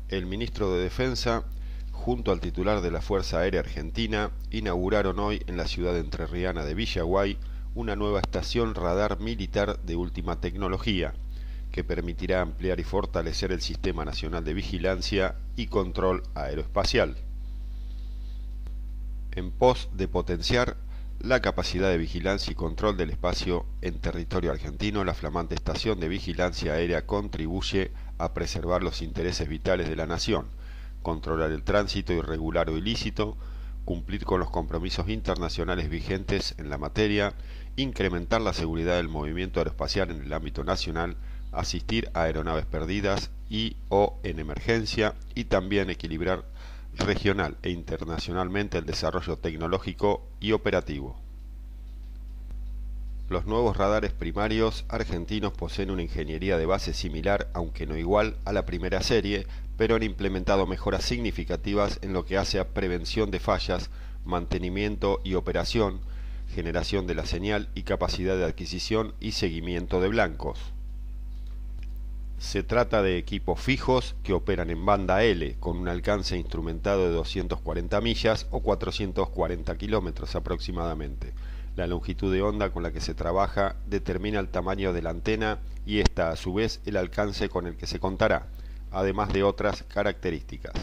El ministro de Defensa, junto al titular de la Fuerza Aérea Argentina, inauguraron hoy en la ciudad entrerriana de Villaguay una nueva estación radar militar de última tecnología, que permitirá ampliar y fortalecer el Sistema Nacional de Vigilancia y Control Aeroespacial, en pos de potenciar la capacidad de vigilancia y control del espacio en territorio argentino. La flamante estación de vigilancia aérea contribuye a preservar los intereses vitales de la nación, controlar el tránsito irregular o ilícito, cumplir con los compromisos internacionales vigentes en la materia, incrementar la seguridad del movimiento aeroespacial en el ámbito nacional, asistir a aeronaves perdidas y o en emergencia, y también equilibrar regional e internacionalmente el desarrollo tecnológico y operativo. Los nuevos radares primarios argentinos poseen una ingeniería de base similar, aunque no igual, a la primera serie, pero han implementado mejoras significativas en lo que hace a prevención de fallas, mantenimiento y operación, generación de la señal y capacidad de adquisición y seguimiento de blancos. Se trata de equipos fijos que operan en banda L, con un alcance instrumentado de 240 millas o 440 kilómetros aproximadamente. La longitud de onda con la que se trabaja determina el tamaño de la antena y esta, a su vez, el alcance con el que se contará, además de otras características.